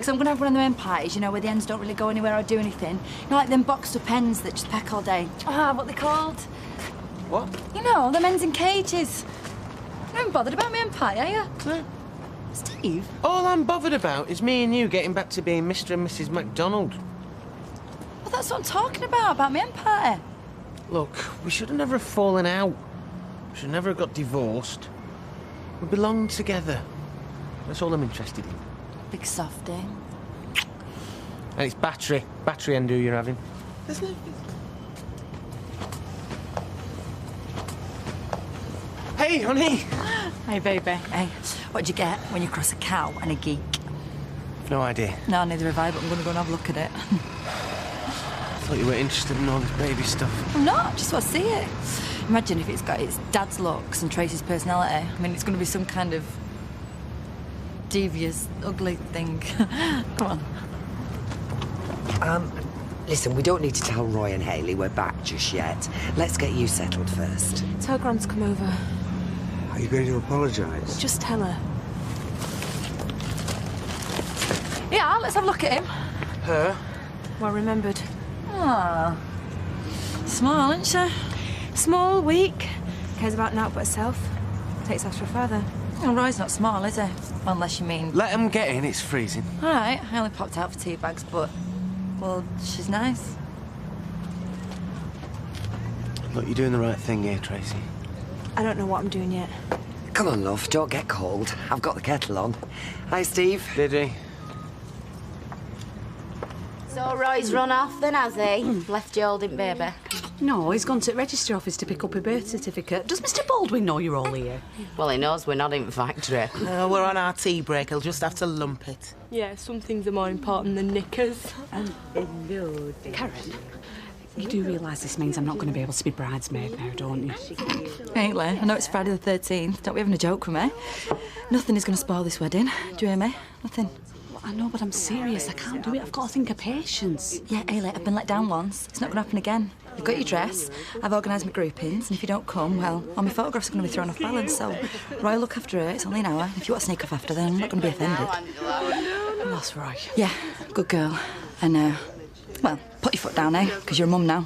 Because I'm going to have one of them end parties, you know, where the ends don't really go anywhere or do anything. You know, like them boxed up ends that just peck all day. Ah, what they called? What? You know, them ends in cages. You're not even bothered about my end party, are you? No. Steve? All I'm bothered about is me and you getting back to being Mr. and Mrs. MacDonald. Well, that's what I'm talking about my end party. Look, we should have never have fallen out. We should never have got divorced. We belong together. That's all I'm interested in. Big softy. And it's battery endo you're having. There's no... Hey, honey! Hey, baby. Hey, what'd you get when you cross a cow and a geek? No idea. No, neither have I, but I'm going to go and have a look at it. I thought you were interested in all this baby stuff. I'm not, just want to see it. Imagine if it's got its dad's looks and Tracy's personality. I mean, it's going to be some kind of devious, ugly thing. Come on. Listen, we don't need to tell Roy and Hayley we're back just yet. Let's get you settled first. Tell Gran to come over. Are you going to apologise? Just tell her. Yeah, let's have a look at him. Her? Well remembered. Ah, small, isn't she? Small, weak, cares about naught but herself. Takes after her father. Well, Roy's not small, is he? Well, unless you mean... Let them get in, it's freezing. All right, I only popped out for tea bags, but... Well, she's nice. Look, you're doing the right thing here, Tracy. I don't know what I'm doing yet. Come on, love, don't get cold. I've got the kettle on. Hi, Steve. Did he? So Roy's run off then, has he? Left you holding baby? No, he's gone to the registry office to pick up a birth certificate. Does Mr. Baldwin know you're all here? Well, he knows we're not in factory. We're on our tea break. He'll just have to lump it. Yeah, some things are more important than knickers. Hello, Karen. You do realise this means I'm not going to be able to be bridesmaid now, don't you? Ain't I know it's Friday the 13th. Don't be having a joke with me. Nothing is going to spoil this wedding. Do you hear me? Nothing. Well, I know, but I'm serious. I can't do it. I've got to think of patience. Yeah, Ailey, I've been let down once. It's not going to happen again. You've got your dress. I've organised my groupings, and if you don't come, well, all my photographs are going to be thrown off balance, so Roy will look after her. It's only an hour. If you want to sneak off after, then I'm not going to be offended. That's right. Yeah, good girl. And, well, put your foot down, eh? Because you're a mum now.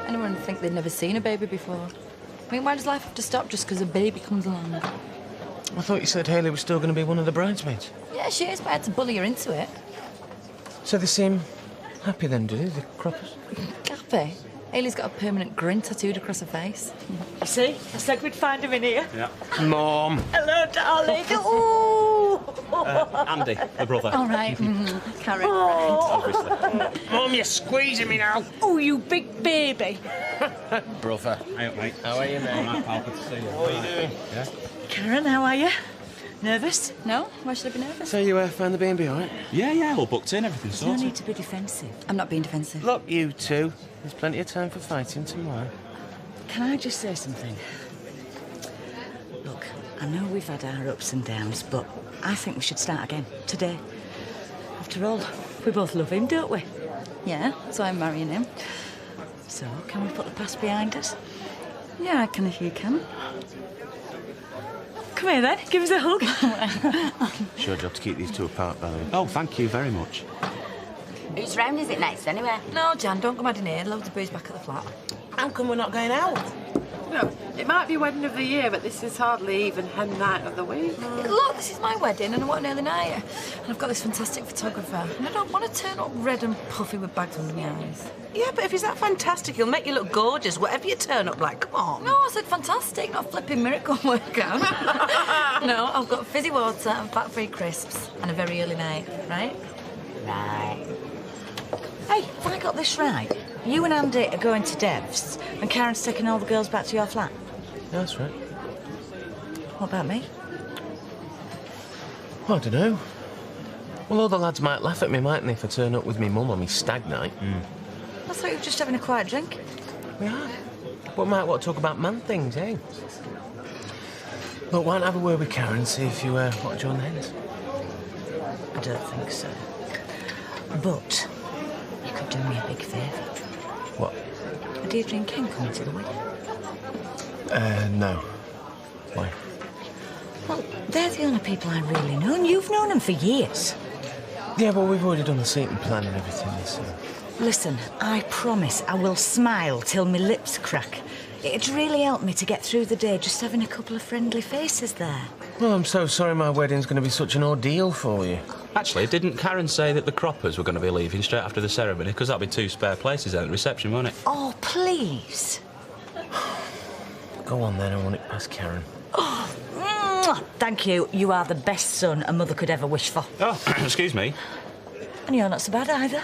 Anyone would think they'd never seen a baby before. I mean, why does life have to stop just because a baby comes along? I thought you said Hayley was still going to be one of the bridesmaids. Yeah, she is, but I had to bully her into it. So they seem happy then, do they, the croppers? Happy? Hayley's got a permanent grin tattooed across her face. You see? I said we'd find him in here. Yeah. Mom! Hello, darling. Ooh. Andy, her brother. All right, Karen. Obviously. Mom, you're squeezing me now! Oh, you big baby. Brother. Hey, mate. How are you, mate? All right, pal, good to see you. What are you doing? Yeah? Karen, how are you? Nervous? No? Why should I be nervous? So you found the B&B, all right? Yeah, all booked in, everything's No sorted. need to be defensive. I'm not being defensive. Look, you two. There's plenty of time for fighting tomorrow. Can I just say something? Look, I know we've had our ups and downs, but I think we should start again, today. After all, we both love him, don't we? Yeah, so I'm marrying him. So, can we put the past behind us? Yeah, I can if you can. Come here then, give us a hug. It's your job to keep these two apart, by the way. Oh, thank you very much. Whose round is it next, anyway? No, Jan, don't go mad in here. Loads of booze back at the flat. How come we're not going out? No, it might be wedding of the year, but this is hardly even hen night of the week. Look, this is my wedding and I want an early night. And I've got this fantastic photographer. And I don't want to turn up red and puffy with bags under my eyes. Yeah, but if he's that fantastic, he'll make you look gorgeous, whatever you turn up like. Come on. No, I said fantastic, not flipping miracle workout. No, I've got fizzy water and fat-free crisps and a very early night, right? Right. Hey, have I got this right? You and Andy are going to Dev's, and Karen's taking all the girls back to your flat. Yeah, that's right. What about me? I don't know. Well, all the lads might laugh at me, mightn't they, if I turn up with me mum on me stag night. I thought you were just having a quiet drink. We are. But we might want to talk about man things, eh? Look, why don't I have a word with Karen and see if you want to join the hens? I don't think so. But you could do me a big favour. What? Are Deirdre and Ken coming to the wedding? No. Why? Well, they're the only people I really know, and you've known them for years. Yeah, well, we've already done the seating plan and everything, so... Listen, I promise I will smile till my lips crack. It'd really help me to get through the day just having a couple of friendly faces there. Well, I'm so sorry my wedding's going to be such an ordeal for you. Actually, didn't Karen say that the croppers were going to be leaving straight after the ceremony? Because that'll be 2 spare places at the reception, won't it? Oh, please. Go on then, I want it past Karen. Oh, thank you. You are the best son a mother could ever wish for. Oh, excuse me. And you're not so bad either.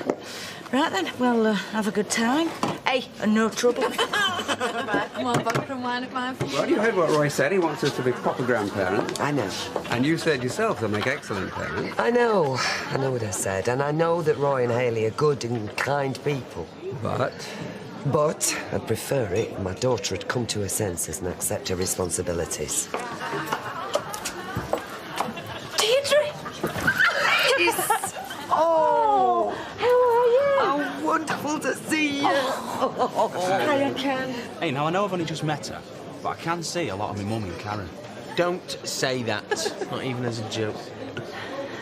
Right then, well, have a good time. Hey, and no trouble. Come on, vodka and wine at mine. Well, you heard what Roy said. He wants us to be proper grandparents. I know. And you said yourself they'll make excellent parents. I know what I said, and I know that Roy and Hayley are good and kind people. But I'd prefer it if my daughter had come to her senses and accept her responsibilities. Deirdre! Yes! Oh! How are you? How wonderful to see you! Hiya, Ken. Hey, now I know I've only just met her, but I can see a lot of my mum and Karen. Don't say that. Not even as a joke.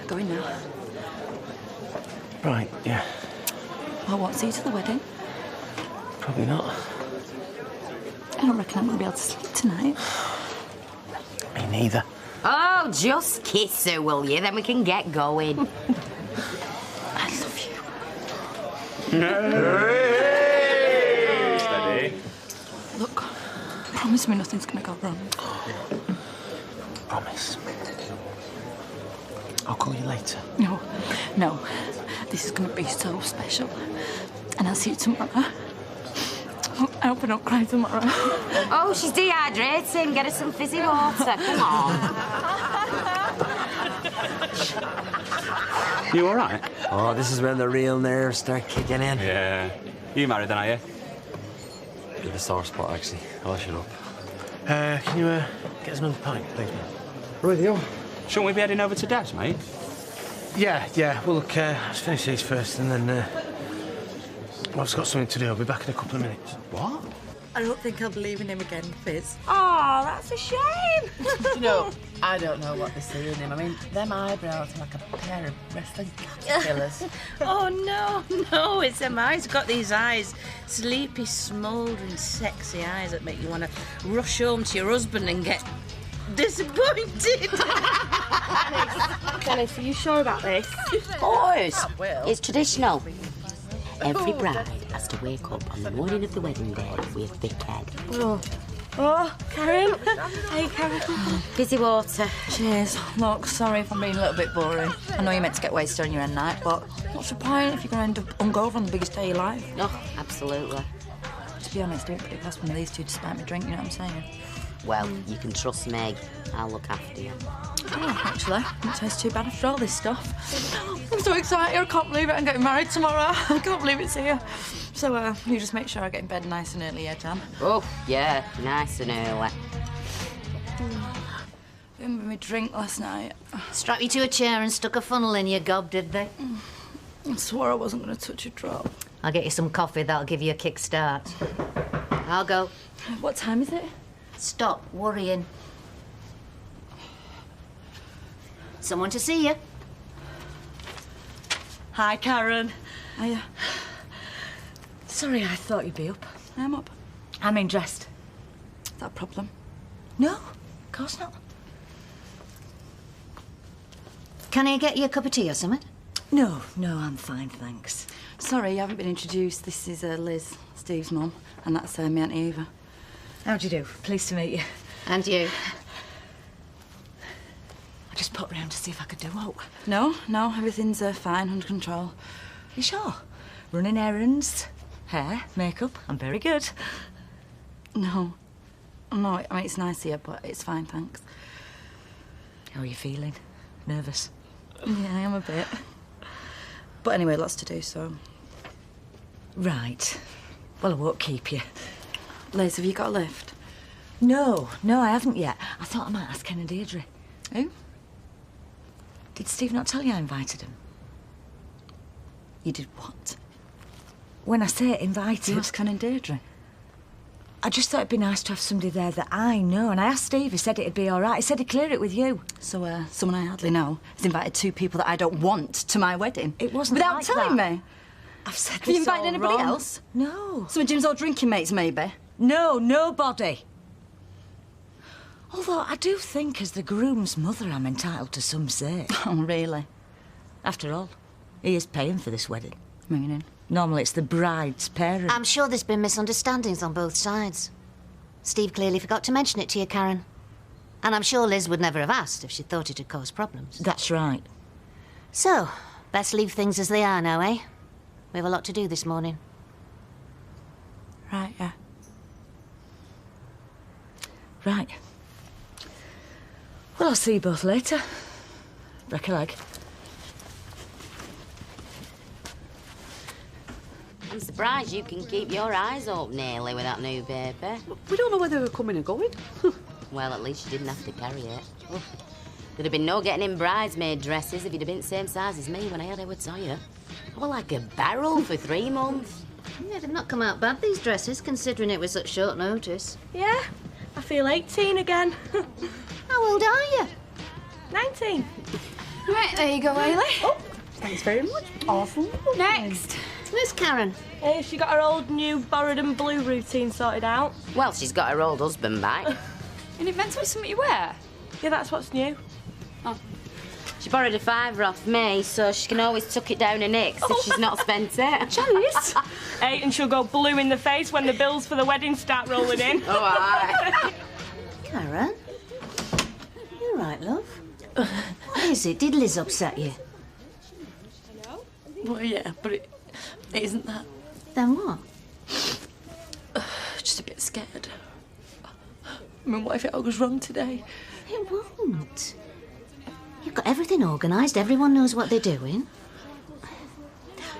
Go in now. Right, yeah. I won't see you to the wedding. Probably not. I don't reckon I'm going to be able to sleep tonight. Me neither. Oh, just kiss her, will you? Then we can get going. I love you. Steady. Look, promise me nothing's going to go wrong. Promise. I'll call you later. No. This is going to be so special. And I'll see you tomorrow. I hope I don't cry tomorrow. Oh, she's dehydrating. Get her some fizzy water. Come on. You all right? Oh, this is when the real nerves start kicking in. Yeah. You married then, are you? Bit of a sore spot, actually. I'll shut up. Can you get us another pint, please, man? Radio. Shouldn't we be heading over to Dad's, mate? Yeah. Well, look, let's finish these first, and then I've just got something to do. I'll be back in a couple of minutes. What? I don't think I'll be leaving him again, Fizz. Oh, that's a shame. You know, I don't know what they see in him. I mean, them eyebrows are like a pair of wrestling caterpillars. Oh, no, it's them eyes. Got these eyes, sleepy, smouldering, sexy eyes that make you want to rush home to your husband and get disappointed. Dennis, are you sure about this? Of course. It's traditional. Every bride has to wake up on the morning of the wedding day with a thick head. Oh, Karen. Hey, Karen. Fizzy water. Cheers. Look, sorry if I'm being a little bit boring. I know you're meant to get wasted on your end night, but what's the point if you're going to end up hungover on the biggest day of your life? Oh, absolutely. To be honest, I don't put it past one of these two to spite my drink, you know what I'm saying? Well, you can trust me. I'll look after you. Oh, actually, it tastes too bad after all this stuff. I'm so excited. I can't believe it. I'm getting married tomorrow. I can't believe it's here. So, you just make sure I get in bed nice and early, yeah, Jan? Oh, yeah, nice and early. Remember my drink last night? Strapped you to a chair and stuck a funnel in your gob, did they? I swore I wasn't going to touch a drop. I'll get you some coffee. That'll give you a kick start. I'll go. What time is it? Stop worrying. Someone to see you. Hi, Karen. Hiya. Sorry, I thought you'd be up. I'm up. I mean, dressed. Is that a problem? No, of course not. Can I get you a cup of tea or something? No, I'm fine, thanks. Sorry, you haven't been introduced. This is Liz, Steve's mum, and that's my Auntie Eva. How do you do? Pleased to meet you. And you. I just popped round to see if I could do what. No, everything's fine, under control. You sure? Running errands, hair, makeup, I'm very good. No, I mean, it's nice here, but it's fine, thanks. How are you feeling? Nervous? Yeah, I am a bit. But anyway, lots to do, so... Right. Well, I won't keep you. Liz, have you got a lift? No, I haven't yet. I thought I might ask Ken and Deirdre. Who? Did Steve not tell you I invited him? You did what? When I say invited... You asked Ken and Deirdre? I just thought it'd be nice to have somebody there that I know. And I asked Steve, he said it'd be all right. He said he'd clear it with you. So, someone I hardly know has invited 2 people that I don't want to my wedding. It wasn't without like telling that. me. I've said Have you this invited all anybody wrong. else? No. Some of Jim's old drinking mates, maybe? No, nobody. Although I do think as the groom's mother I'm entitled to some say. Oh, really? After all, he is paying for this wedding. Meaning? Normally it's the bride's parents. I'm sure there's been misunderstandings on both sides. Steve clearly forgot to mention it to you, Karen. And I'm sure Liz would never have asked if she thought it had caused problems. That's right. So, best leave things as they are now, eh? We have a lot to do this morning. Right, yeah. Right. Well, I'll see you both later. Break a leg. I'm surprised you can keep your eyes open nearly with that new baby. We don't know whether we're coming or going. Well, at least you didn't have to carry it. There'd have been no getting in bridesmaid dresses if you'd have been the same size as me when I had Edward Sawyer. I was like a barrel for 3 months. Yeah, they've not come out bad, these dresses, considering it was such short notice. Yeah, I feel 18 again. How old are you? 19. Right, there you go, Ailey. Oh, thanks very much. Awesome. Next. Where's Karen? She got her old new borrowed and blue routine sorted out. Well, she's got her old husband back. And it meant to be something you wear? Yeah, that's what's new. Oh. She borrowed a £5 off me, so she can always tuck it down her nicks if she's not spent it. Janice. Hey, and she'll go blue in the face when the bills for the wedding start rolling in. Oh, all right. Karen? You all right, love? What is it? Did Liz upset you? Well, yeah, but it isn't that. Then what? Just a bit scared. I mean, what if it all goes wrong today? It won't. You've got everything organised, everyone knows what they're doing.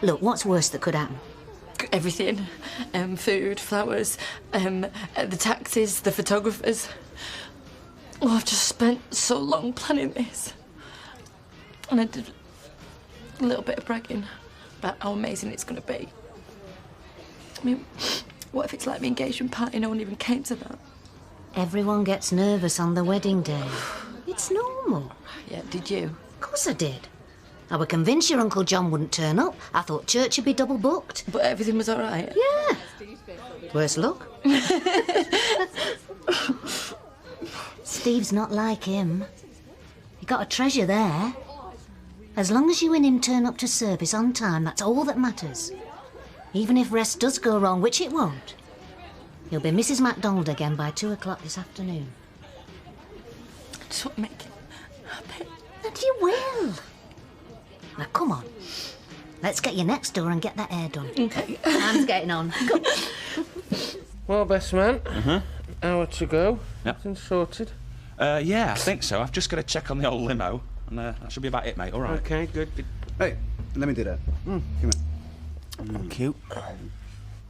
Look, what's worse that could happen? Everything. Food, flowers, the taxis, the photographers. Oh, I've just spent so long planning this. And I did a little bit of bragging about how amazing it's going to be. I mean, what if it's like the engagement party, no one even came to that? Everyone gets nervous on the wedding day. It's normal. Yeah, did you? Of course I did. I were convinced your Uncle John wouldn't turn up. I thought church would be double booked. But everything was all right? Yeah. Worse luck. Steve's not like him. You got a treasure there. As long as you and him turn up to service on time, that's all that matters. Even if rest does go wrong, which it won't. You'll be Mrs. MacDonald again by 2 o'clock this afternoon. I just want to make him happy. And you will. Now, come on. Let's get you next door and get that hair done. Okay. Anne's getting on. Well, best man, hour to go. Yep. Everything sorted? Yeah, I think so. I've just got to check on the old limo, and that should be about it, mate. All right. Okay, good. Hey, let me do that. Come here. Thank you.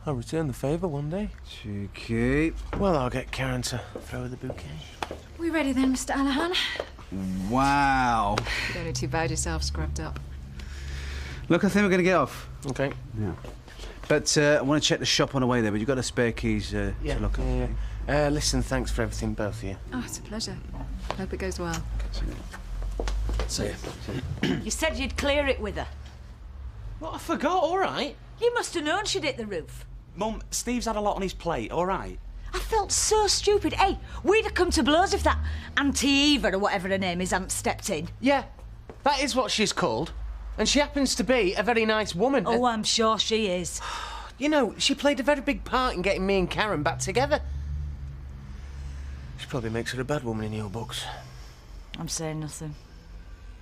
I'll return the favour one day. Cheeky. Well, I'll get Karen to throw her the bouquet. We ready then, Mr. Anahan? Wow. You don't do too bad yourself, scrubbed up. Look, I think we're going to get off. Okay. Yeah. But I want to check the shop on the way there, but you've got the spare keys to look at. Yeah. Listen, thanks for everything, both of you. Oh, it's a pleasure. Hope it goes well. See you. You said you'd clear it with her. Well, I forgot, all right. You must have known she'd hit the roof. Mum, Steve's had a lot on his plate, all right? I felt so stupid. Hey, we'd have come to blows if that Auntie Eva or whatever her name is hadn't stepped in. Yeah, that is what she's called. And she happens to be a very nice woman. Oh, I'm sure she is. You know, she played a very big part in getting me and Karen back together. She probably makes her a bad woman in your books. I'm saying nothing.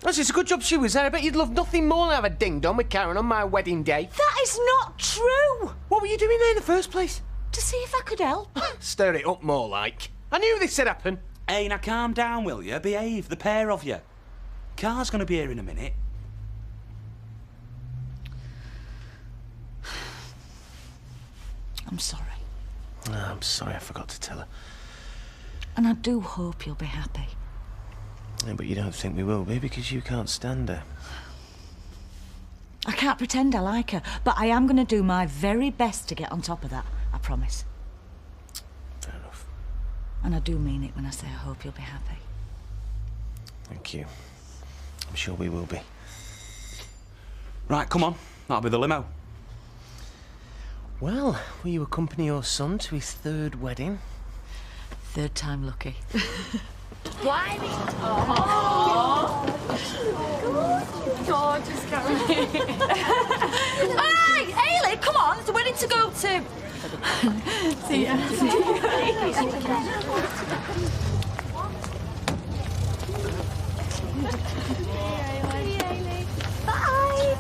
Actually, it's a good job she was there. I bet you'd love nothing more than have a ding-dong with Karen on my wedding day. That is not true! What were you doing there in the first place? To see if I could help. Stir it up more like. I knew this would happen. Hey, now calm down, will you? Behave, the pair of you. Car's going to be here in a minute. I'm sorry. Oh, I'm sorry I forgot to tell her. And I do hope you'll be happy. Yeah, but you don't think we will be because you can't stand her. I can't pretend I like her, but I am going to do my very best to get on top of that. I promise. And I do mean it when I say I hope you'll be happy. Thank you. I'm sure we will be. Right, come on. That'll be the limo. Well, will you accompany your son to his third wedding? Third time lucky. Blimey! Gorgeous, Karen. Hey, Ailey, come on, it's a wedding to go to. See ya. Bye!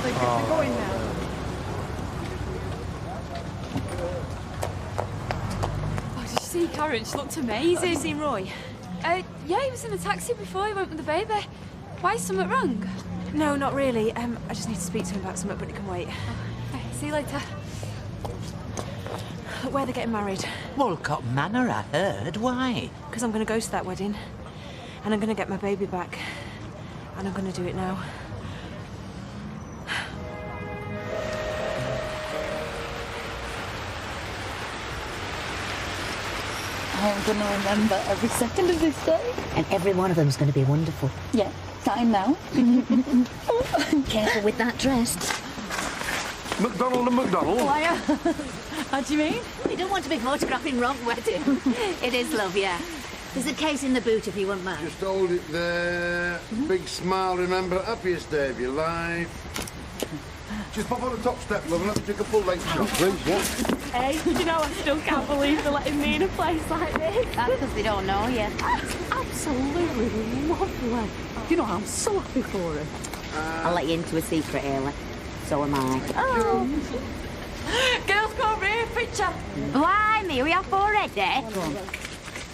We're going now. Oh, did you see Karen? She looked amazing. Did you see Roy? Yeah, he was in a taxi before he went with the baby. Why, is something wrong? No, not really. I just need to speak to him about something, but it can wait. Okay, see you later. Where they're getting married? Walcott Manor, I heard. Why? Because I'm going to go to that wedding, and I'm going to get my baby back. And I'm going to do it now. I'm going to remember every second of this day. And every one of them's going to be wonderful. Yeah, time now. Careful with that dress. McDonald and McDonald? Why? How do you mean? We don't want to be photographing wrong wedding. It is, love, yeah. There's a case in the boot if you want mine. Just hold it there. Big smile, remember. Happiest day of your life. Just pop on the top step, love, and let me take a full-length shot, please, yeah? Hey, you know, I still can't believe they're letting me in a place like this. That's because they don't know you. That's absolutely lovely. You know, I'm so happy for her. I'll let you into a secret, Ailey. So am I. Oh. Girls, come over here, picture. Blimey, are we off already?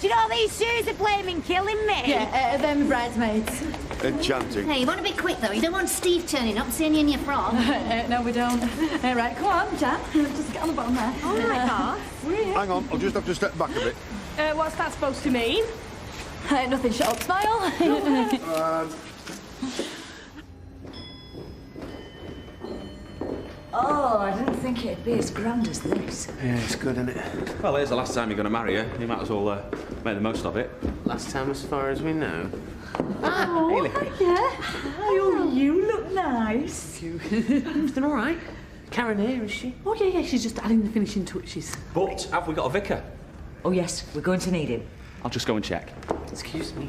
Do you know these shoes are blaming killing me? Yeah, they're my bridesmaids. Enchanting. Hey, you want to be quick, though. You don't want Steve turning up, seeing you in your frock. No, we don't. Right, come on, Jan. Just get on the bottom there. Oh, my God. Hang on, I'll just have to step back a bit. What's that supposed to mean? Nothing short of smile. Oh, I didn't think it'd be as grand as this. Yeah, it's good, isn't it? Well, here's the last time you're going to marry her. You might as well make the most of it. Last time as far as we know. Oh, yeah. Oh, you look nice. Everything all right? Karen here, is she? Oh, yeah, she's just adding the finishing touches. But have we got a vicar? Oh, yes, we're going to need him. I'll just go and check. Excuse me,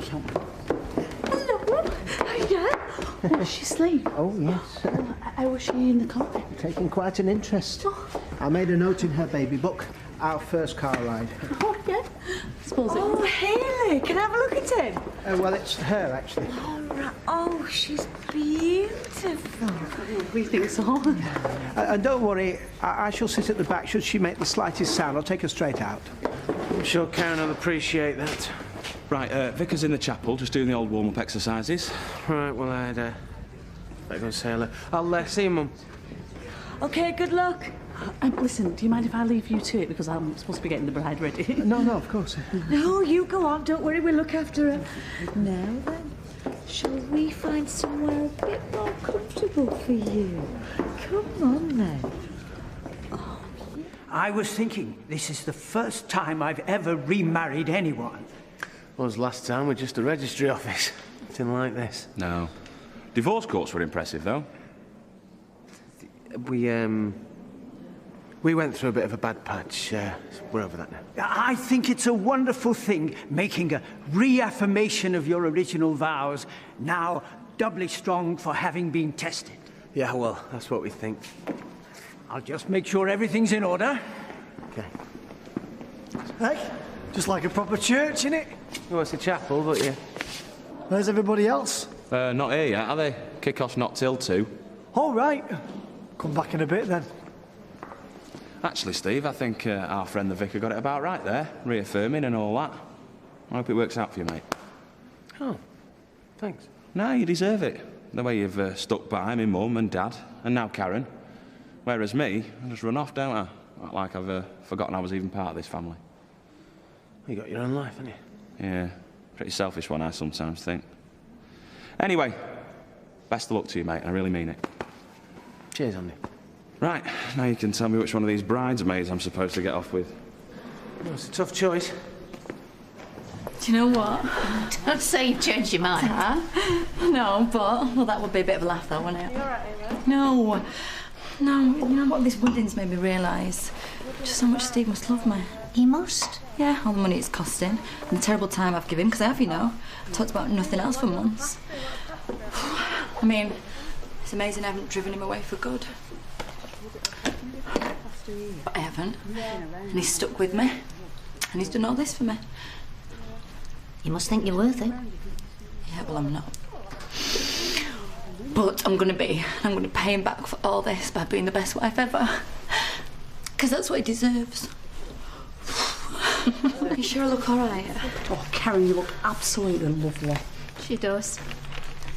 Yeah. Oh, does she sleep? Oh, yes. How was she in the coffin? Taking quite an interest. I made a note in her baby book. Our first car ride. Oh, yeah. I suppose Oh, Hayley, can I have a look at him? Well, it's her, actually. Oh, right. Oh, she's beautiful. We think so. And don't worry, I shall sit at the back. Should she make the slightest sound, I'll take her straight out. I'm sure Karen will appreciate that. Right, Vicar's in the chapel, just doing the old warm-up exercises. Right, well, I'd better go say hello. I'll see you, Mum. OK, good luck. Listen, do you mind if I leave you to it? Because I'm supposed to be getting the bride ready. No, of course. No, you go on. Don't worry, we'll look after her. Now then, shall we find somewhere a bit more comfortable for you? Come on, then. I was thinking, this is the first time I've ever remarried anyone. Was last time with just a registry office. Nothing like this. No. Divorce courts were impressive, though. We went through a bit of a bad patch. We're over that now. I think it's a wonderful thing, making a reaffirmation of your original vows, now doubly strong for having been tested. Yeah, well, that's what we think. I'll just make sure everything's in order. Okay. Hey, just like a proper church, innit? Well, it's a chapel, but yeah. Where's everybody else? Not here yet, are they? Kick-off's not till 2. All right. Come back in a bit, then. Actually, Steve, I think our friend the vicar got it about right there, reaffirming and all that. I hope it works out for you, mate. Oh, thanks. No, you deserve it. The way you've stuck by me, Mum and Dad, and now Karen. Whereas me, I just run off, don't I? Act like I've forgotten I was even part of this family. You got your own life, haven't you? Yeah. Pretty selfish one, I sometimes think. Anyway, best of luck to you, mate. I really mean it. Cheers, Andy. Right, now you can tell me which one of these bridesmaids I'm supposed to get off with. Well, it's a tough choice. Do you know what? Don't say you've changed your mind. No, but... Well, that would be a bit of a laugh, though, wouldn't it? You're right, No. No, you know what? This wedding's made me realise just how much Steve must love me. He must? Yeah, all the money it's costing and the terrible time I've given, because I have, you know. I've talked about nothing else for months. I mean, it's amazing I haven't driven him away for good. But I haven't. And he's stuck with me. And he's done all this for me. You must think you're worth it. Yeah, well, I'm not. But I'm gonna be. I'm gonna pay him back for all this by being the best wife ever. Because that's what he deserves. You sure look all right? Oh, Karen, you look absolutely lovely. She does.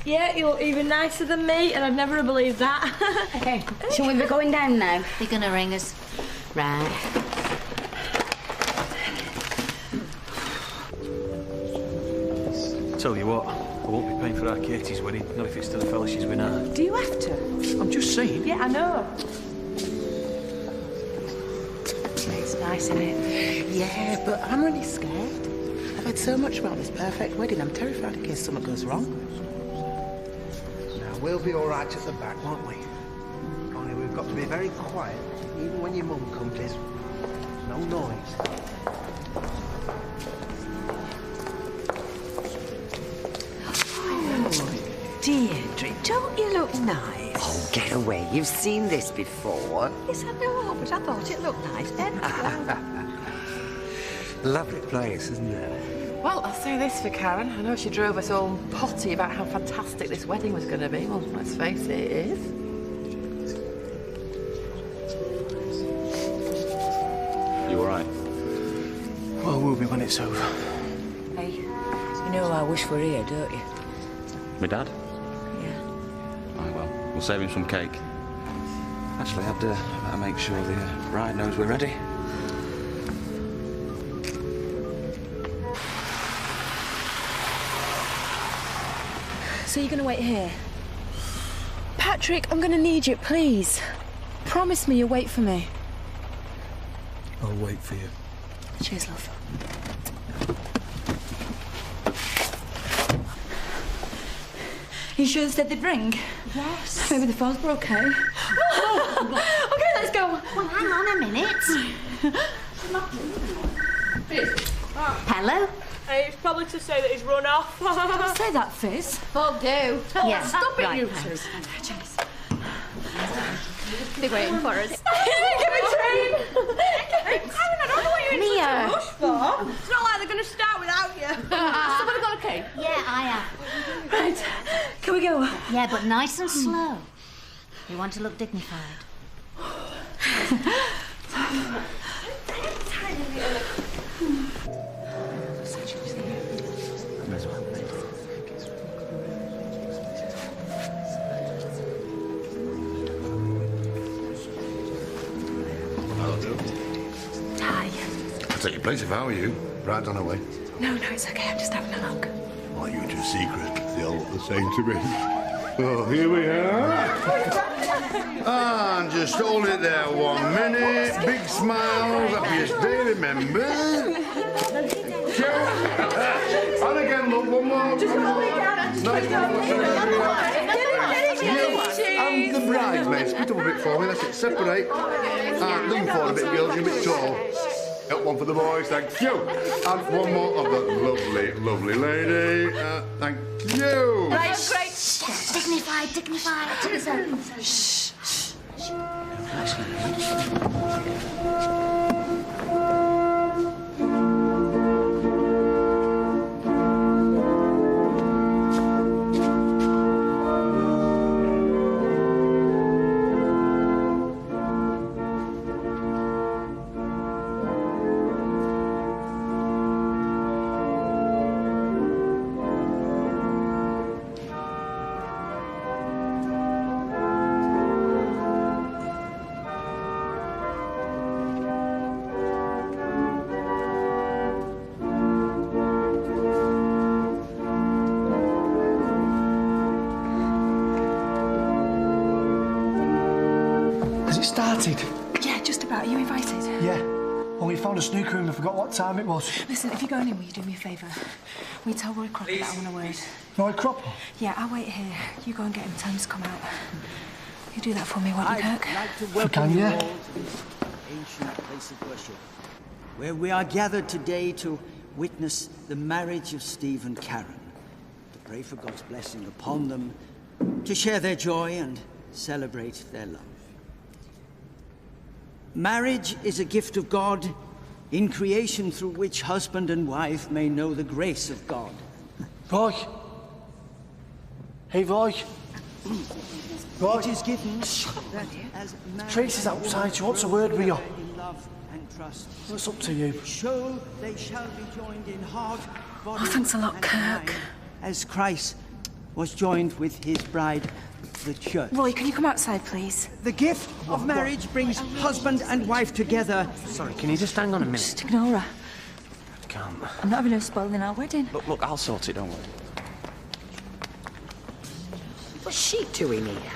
Yeah, you look even nicer than me, and I'd never have believed that. Okay, shall we be going down now? They're gonna ring us. Right. Tell you what, I won't be paying for our Katie's wedding, not if it's to the fella she's with now. Do you have to? I'm just saying. Yeah, I know. It's nice, isn't it? Yeah, but I'm really scared. I've heard so much about this perfect wedding. I'm terrified in case something goes wrong. Now, we'll be all right at the back, won't we? Only we've got to be very quiet, even when your mum comes in. No noise. Deirdre, don't you look nice? Oh, get away. You've seen this before. Yes, I know, but I thought it looked nice, didn't Lovely place, isn't it? Well, I'll say this for Karen. I know she drove us all potty about how fantastic this wedding was going to be. Well, let's face it, it is. You all right? Well, we'll be when it's over. Hey, you know I wish we're here, don't you? My dad? Yeah. Oh, well, we'll save him some cake. Actually, I'd better make sure the bride knows we're ready. So you're gonna wait here? Patrick, I'm gonna need you, please. Promise me you'll wait for me. I'll wait for you. Cheers, love. You sure they said they'd ring? Yes. Maybe the phones were okay. Okay, let's go. Well, hang on a minute. Hello? It's probably to say that he's run off. Don't say that, Fizz. Oh, do. Yeah. Stop it, right, you thanks. two. They're waiting for us. Give me train! I don't know what you're in Mia. such a rush for. It's not like they're going to start without you. Somebody got a cake? Yeah, I have. Right, can we go? Yeah, but nice and slow. You want to look dignified. That'll do. Hi. I'll take your place if I were you. Bride's on her way. No, it's okay. I'm just having a look. Why, you two secret. They all look the same to me. Oh, here we are. And just hold it there 1 minute. Big smiles. Happiest day, remember? Sure. And again, look, one more. Just hold it down and just put it down. And the bridesmaids, split up a bit for me. That's it. Separate. Them forward a bit, girls. You're a bit tall. Up one for the boys, thank you. And one more of that lovely, lovely lady. Thank you. Right, great. Dignified, dignified. Shh. it started? Yeah, just about. Are you invited? Yeah. Well, we found a snooker room and forgot what time it was. Listen, if you're going in, will you do me a favour? Will you tell Roy Cropper that I want a word? Roy Cropper? Yeah, I'll wait here. You go and get him. Tell him to come out. You do that for me, won't you, Kirk? I'd like to welcome you all to this ancient place of worship, where we are gathered today to witness the marriage of Steve and Karen, to pray for God's blessing upon them, to share their joy and celebrate their love. Marriage is a gift of God in creation through which husband and wife may know the grace of God. Roy. Hey, Roy. Roy. It is given that as Tracy's outside. She wants a word with you. in love and trust. It's up to you. So they shall be joined in heart, body, thanks a lot, and Kirk. mind, as Christ was joined with his bride, the church. Roy, can you come outside, please? The gift of marriage brings husband and wife together. Sorry, can you just hang on a minute? Just ignore her. I can't. I'm not having her spoiling our wedding. Look, I'll sort it, don't worry. What's she doing here?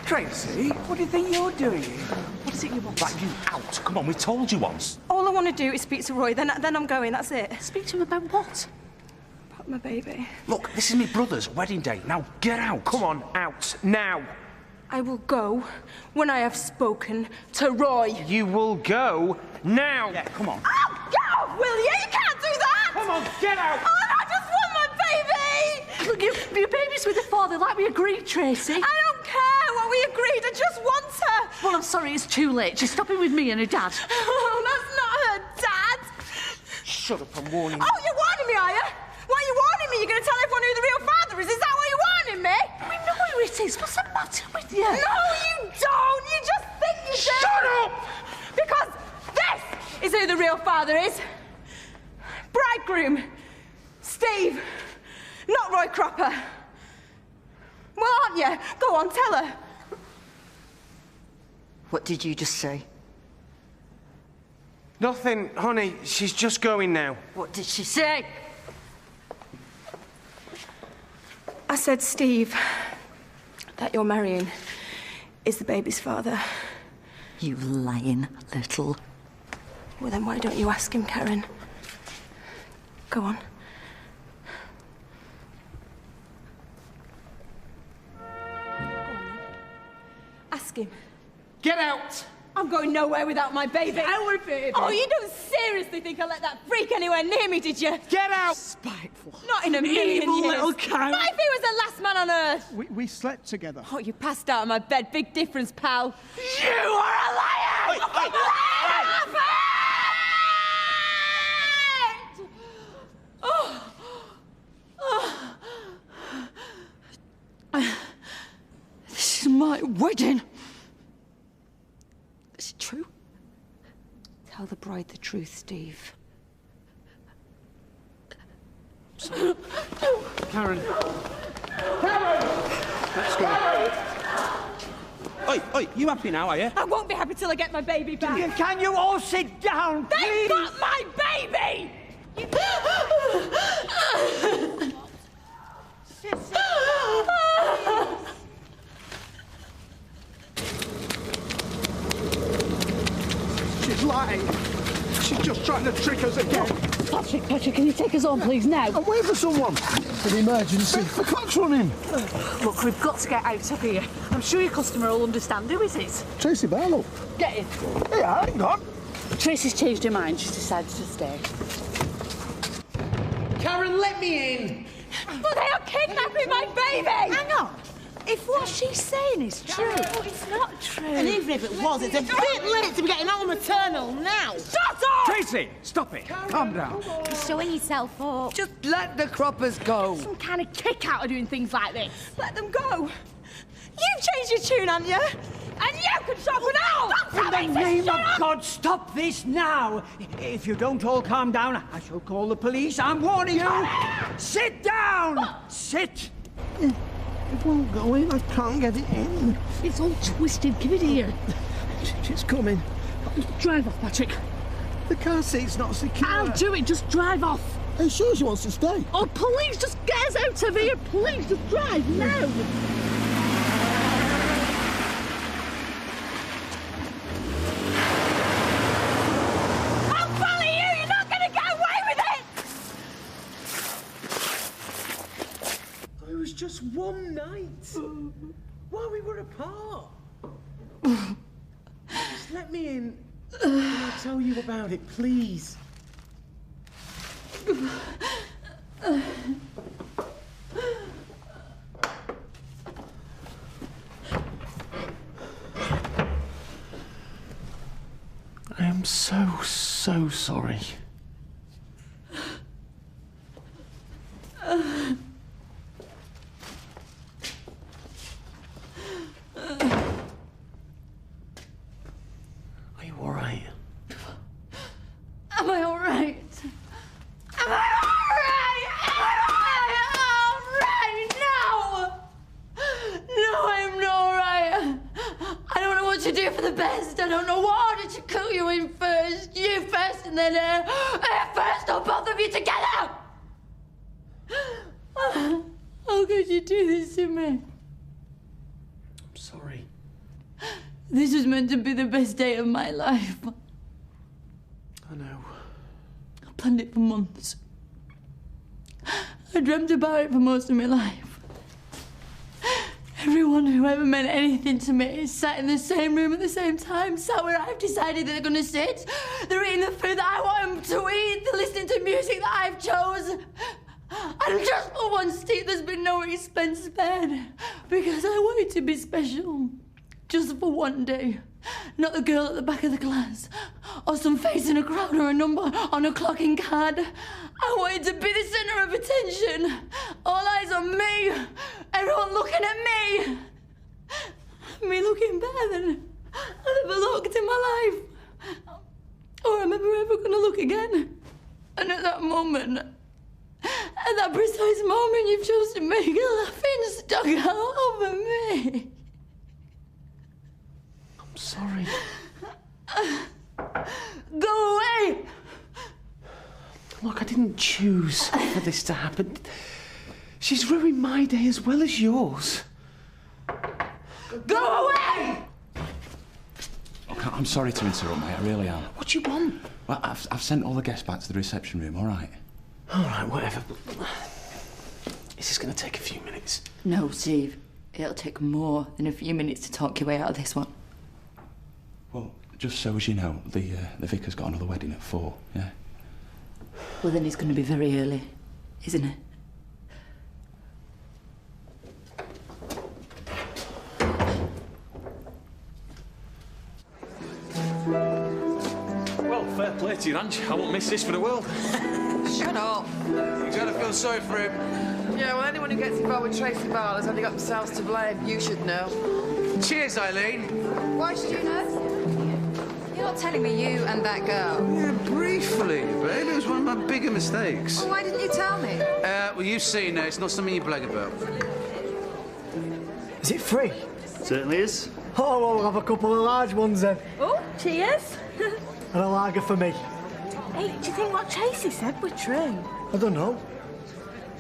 Tracy, what do you think you're doing? What is it you want? Right, you out. Come on, we told you once. All I want to do is speak to Roy, then I'm going, that's it. Speak to him about what? About my baby. Look, this is my brother's wedding day. Now, get out. Come on, out. Now. I will go when I have spoken to Roy. You will go now. Yeah, come on. Oh, get off, will you? You can't do that! Come on, get out. Oh, I just want my baby! Look, your baby's with her father, like we agreed, Tracy. I don't care what we agreed, I just want her! Well, I'm sorry, it's too late. She's stopping with me and her dad. Oh, that's not her dad! Shut up, I'm warning you. Oh, you're warning me, are you? Why are you warning me? You're going to tell everyone who the real father is? Is that what you're warning me? We know who it is. What's the matter with you? No, you don't! You just think you do! Shut up! Because this is who the real father is. Bridegroom. Steve. Not Roy Cropper. Well, aren't you? Go on, tell her. What did you just say? Nothing, honey. She's just going now. What did she say? I said, Steve, that you're marrying is the baby's father. You lying little... Well, then why don't you ask him, Karen? Go on. Ask him. Get out! I'm going nowhere without my baby. Our baby. Oh, you don't seriously think I let that freak anywhere near me, did you? Get out! Spiteful. Not in a million Evil years. little cow. Not if he was the last man on earth. We slept together. Oh, you passed out on my bed. Big difference, pal. You are a liar! This is my wedding. Is it true? Tell the bride the truth, Steve. Karen. Let's go. Oi, you happy now, are you? I won't be happy till I get my baby back. Can you all sit down, please? They've got my baby! She's lying. She's just trying to trick us again. Patrick, can you take us on, please, now? I'm waiting for someone. It's an emergency. The clock's running. Look, we've got to get out of here. I'm sure your customer will understand. Who is it? Tracy Barlow. Get in. Yeah, hang on. Tracy's changed her mind. She's decided to stay. Karen, let me in. But they are kidnapping my baby! Hang on. If what she's saying is true... No, it's not true. And even if it was, it's a bit late to be getting all maternal now. Shut up! Tracy, stop it. Calm down. You're showing yourself up. Just let the croppers go. Some kind of kick out of doing things like this. Let them go. You've changed your tune, haven't you? And you can shop it out! In the name of God, stop this now! If you don't all calm down, I shall call the police. I'm warning you! Sit down! Sit! It won't go in. I can't get it in. It's all twisted. Give it here. She's coming. Drive off, Patrick. The car seat's not secure. I'll do it. Just drive off. Are you sure she wants to stay? Oh, please, just get us out of here. Please, just drive now. one night. While we were apart. Just let me in and I'll tell you about it, please. I am so sorry. Are you all right? Am I all right? Am I all right? Am I all right? No, I'm not all right. I don't know what to do for the best. I don't know what order to cut you in first. You first, and then her first, or both of you together. How could you do this to me? I'm sorry. This was meant to be the best day of my life. I know. I planned it for months. I dreamt about it for most of my life. Everyone who ever meant anything to me sat in the same room at the same time, sat where I've decided they're gonna sit. They're eating the food that I want them to eat. They're listening to music that I've chose. And just for one, Steve, there's been no expense spared. Because I wanted to be special. Just for one day. Not the girl at the back of the class. Or some face in a crowd or a number on a clocking card. I wanted to be the centre of attention. All eyes on me. Everyone looking at me. Me looking better than I've ever looked in my life. Or I'm ever gonna look again. And at that moment, at that precise moment, you've chosen to make a laughing stock out over me. I'm sorry. Go away! Look, I didn't choose for this to happen. She's ruined my day as well as yours. Go away! Look, I'm sorry to interrupt, mate. I really am. What do you want? Well, I've sent all the guests back to the reception room, all right? All right, whatever. Is this going to take a few minutes? No, Steve. It'll take more than a few minutes to talk your way out of this one. Well, just so as you know, the vicar's got another wedding at 4, yeah? Well, then it's going to be very early, isn't it? Well, fair play to you, Ange. I won't miss this for the world. Shut up. You gotta feel sorry for him. Yeah, well, anyone who gets involved with Tracy Barr has only got themselves to blame. You should know. Cheers, Eileen. Why should you know? You're not telling me you and that girl. Yeah, briefly, babe. It was one of my bigger mistakes. Well, why didn't you tell me? Well, you've seen it. It's not something you brag about. Is it free? Certainly is. Oh, well, we'll have a couple of large ones then. Oh, cheers. And a lager for me. Hey, do you think what Tracy said was true? I don't know.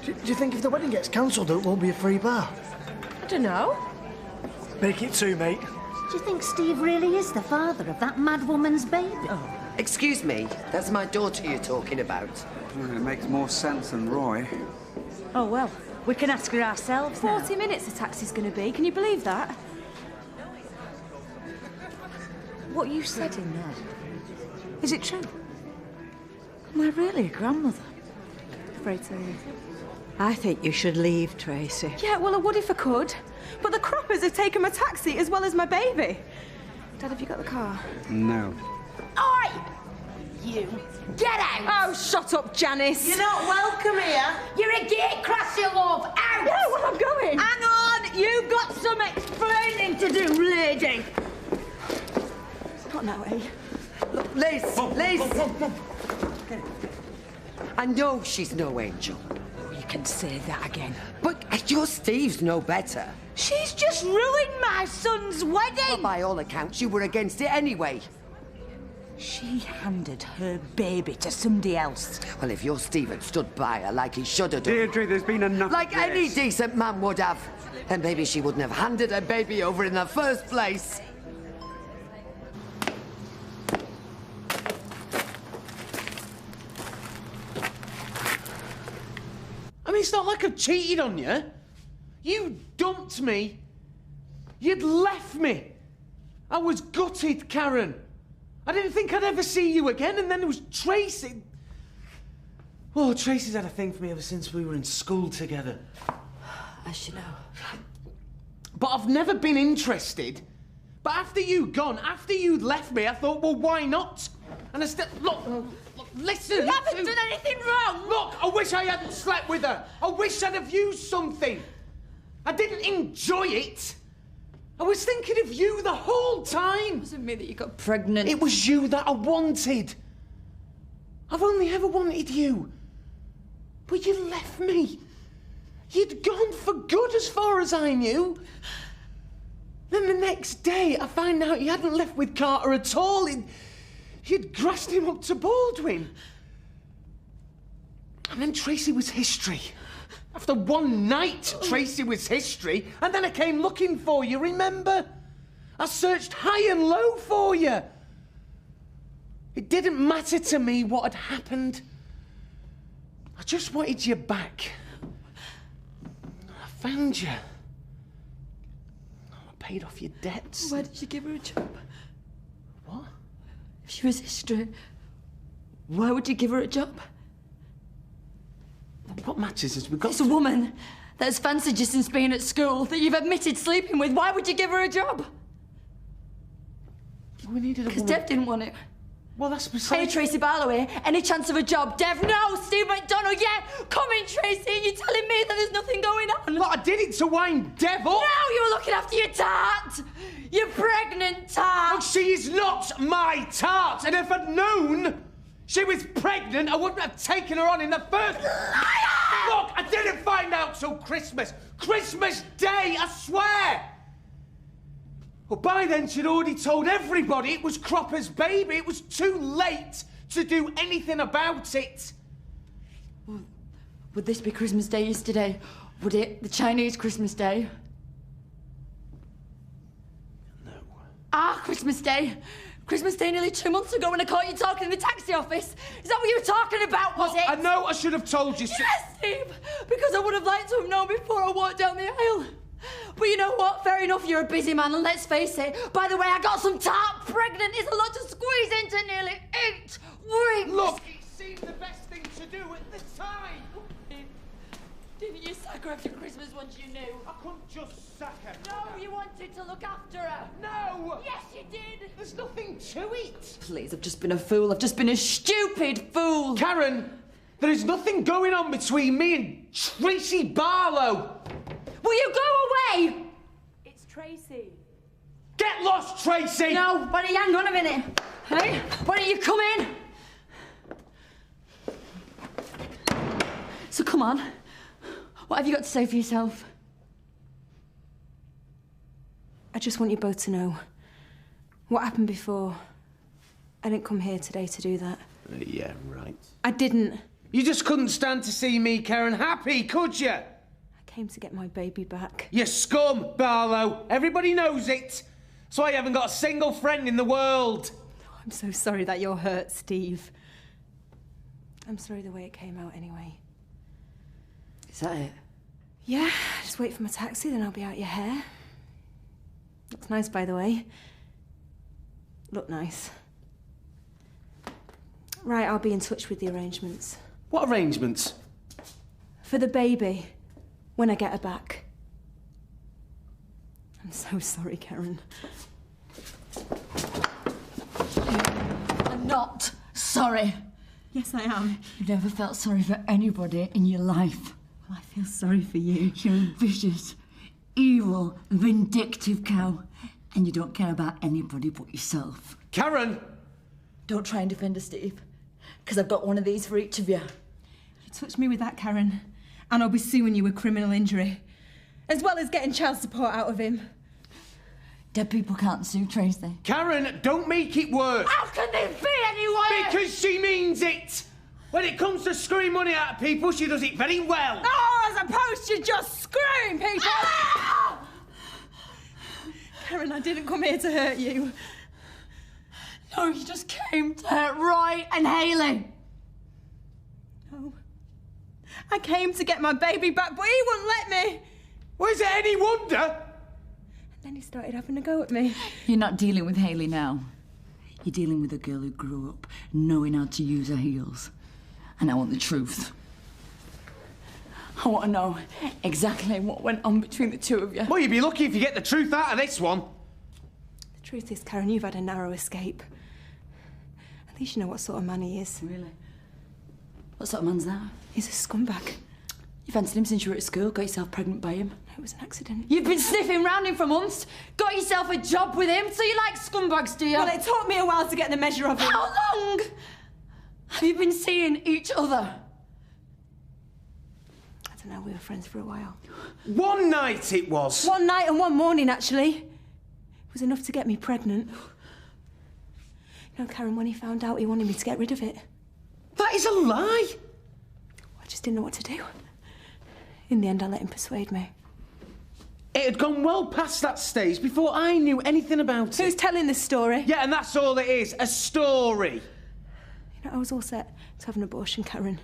Do you think if the wedding gets cancelled, it won't be a free bar? I don't know. Make it 2, mate. Do you think Steve really is the father of that mad woman's baby? Oh. Excuse me, that's my daughter you're talking about. Well, it makes more sense than Roy. Oh, well, we can ask her ourselves now. 40 minutes the taxi's going to be. Can you believe that? What you said in there, is it true? Am I really a grandmother? Afraid so, yes. I think you should leave, Tracy. Yeah, well, I would if I could. But the croppers have taken my taxi as well as my baby. Dad, have you got the car? No. Oi! You. Get out! Oh, shut up, Janice. You're not welcome here. You're a gatecrasher, love. Out! Yeah, well, I'm going. Hang on, you've got some explaining to do, lady. Not now, eh? Look, Liz! I know she's no angel. You can say that again. But your Steve's no better. She's just ruined my son's wedding. Well, by all accounts, you were against it anyway. She handed her baby to somebody else. Well, if your Steve had stood by her like he should have done... Deirdre, there's been enough like of this. any decent man would have. And maybe she wouldn't have handed her baby over in the first place. I mean, it's not like I've cheated on you. You dumped me. You'd left me. I was gutted, Karen. I didn't think I'd ever see you again, and then there was Tracy. Oh, Tracy's had a thing for me ever since we were in school together. As you know. But I've never been interested. But after you'd gone, after you'd left me, I thought, well, why not? And I still... Look, listen. You haven't done anything wrong. Look, I wish I hadn't slept with her. I wish I'd have used something. I didn't enjoy it. I was thinking of you the whole time. It wasn't me that you got pregnant. It was you that I wanted. I've only ever wanted you. But you left me. You'd gone for good as far as I knew. Then the next day, I find out you hadn't left with Carter at all. You'd grassed him up to Baldwin. And then Tracy was history. After one night, Tracy was history. And then I came looking for you, remember? I searched high and low for you. It didn't matter to me what had happened. I just wanted you back. I found you. I paid off your debts. Why did you give her a job? What? If she was history, why would you give her a job? What matters is we've got... It's a woman that's fancied you since being at school, that you've admitted sleeping with. Why would you give her a job? We needed a woman... Because Dev didn't want it. Well, that's precisely... Hey, Tracy Barlow here. Any chance of a job? Dev, no! Steve McDonald, yeah! Come in, Tracy! You're telling me that there's nothing going on? Look, I did it to wind Dev up! No! You were looking after your tart! Your pregnant tart! Look, she is not my tart! And if I'd known she was pregnant, I wouldn't have taken her on in the first... Liar! Look, I didn't find out till Christmas. Christmas Day, I swear! Well, by then, she'd already told everybody it was Cropper's baby. It was too late to do anything about it. Well, would this be Christmas Day yesterday? Would it the Chinese Christmas Day? No. Ah, Christmas Day. Christmas Day nearly 2 months ago when I caught you talking in the taxi office. Is that what you were talking about, was it? I know I should have told you. Yes, Steve! Because I would have liked to have known before I walked down the aisle. But you know what? Fair enough, you're a busy man, and let's face it. By the way, I got some tart. Pregnant is a lot to squeeze into nearly 8 weeks. Look, it seemed the best thing to do at the time. Didn't you sack her after Christmas once you knew? I couldn't just sack her. No, you wanted to look after her. No! Yes, you did. There's nothing to it. Please, I've just been a fool. I've just been a stupid fool. Karen, there is nothing going on between me and Tracy Barlow. Will you go away? It's Tracy. Get lost, Tracy! No, why don't you hang on a minute? Hey, why don't you come in? So come on. What have you got to say for yourself? I just want you both to know what happened before. I didn't come here today to do that. Yeah, right. I didn't. You just couldn't stand to see me, Karen, happy, could you? I came to get my baby back. You scum, Barlow. Everybody knows it. That's why you haven't got a single friend in the world. I'm so sorry that you're hurt, Steve. I'm sorry the way it came out anyway. Is that it? Yeah, just wait for my taxi, then I'll be out your hair. Looks nice, by the way. Look nice. Right, I'll be in touch with the arrangements. What arrangements? For the baby, when I get her back. I'm so sorry, Karen. I'm not sorry. Yes, I am. You've never felt sorry for anybody in your life. Well, I feel sorry for you. You're a vicious, evil, vindictive cow. And you don't care about anybody but yourself. Karen! Don't try and defend us, Steve. Because I've got one of these for each of you. You touch me with that, Karen, and I'll be suing you with criminal injury. As well as getting child support out of him. Dead people can't sue, Tracy. Karen, don't make it worse. How can they be anyway? Because she means it. When it comes to screwing money out of people, she does it very well. Oh, as opposed to just screwing people. Ah! Karen, I didn't come here to hurt you. No, you just came to hurt Roy and Hayley. No. I came to get my baby back, but he wouldn't let me. Well, is it any wonder? And then he started having a go at me. You're not dealing with Hayley now. You're dealing with a girl who grew up knowing how to use her heels. And I want the truth. I want to know exactly what went on between the two of you. Well, you'd be lucky if you get the truth out of this one. The truth is, Karen, you've had a narrow escape. At least you know what sort of man he is. Really? What sort of man's that? He's a scumbag. You fancied him since you were at school, got yourself pregnant by him. It was an accident. You've been sniffing round him for months, got yourself a job with him, so you like scumbags, do you? Well, it took me a while to get the measure of him. How long have you been seeing each other? I don't know, we were friends for a while. One night it was. One night and one morning, actually. It was enough to get me pregnant. You know, Karen, when he found out, he wanted me to get rid of it. That is a lie. I just didn't know what to do. In the end, I let him persuade me. It had gone well past that stage before I knew anything about it. Who's telling this story? Yeah, and that's all it is, a story. You know, I was all set to have an abortion, Karen.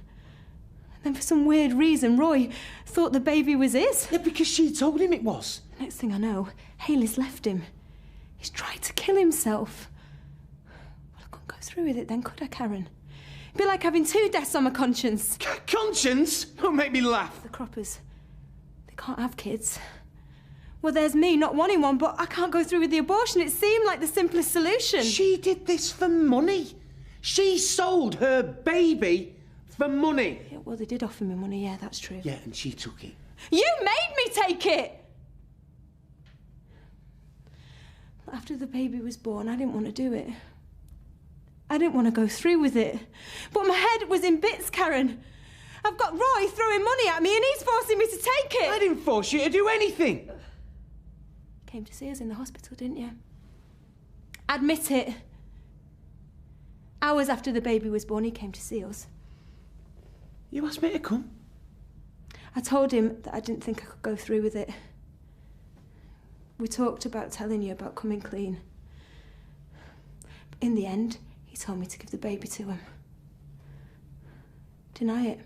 And then for some weird reason, Roy thought the baby was his. Yeah, because she told him it was. Next thing I know, Hayley's left him. He's tried to kill himself. Well, I couldn't go through with it then, could I, Karen? It'd be like having 2 deaths on my conscience. Conscience? Don't make me laugh. The Croppers, they can't have kids. Well, there's me not wanting one, but I can't go through with the abortion. It seemed like the simplest solution. She did this for money. She sold her baby for money. Yeah, well, they did offer me money, yeah, that's true. Yeah, and she took it. You made me take it! After the baby was born, I didn't want to do it. I didn't want to go through with it. But my head was in bits, Karen. I've got Roy throwing money at me and he's forcing me to take it. I didn't force you to do anything. Came to see us in the hospital, didn't you? Admit it. Hours after the baby was born, he came to see us. You asked me to come? I told him that I didn't think I could go through with it. We talked about telling you about coming clean. But in the end, he told me to give the baby to him. Deny it.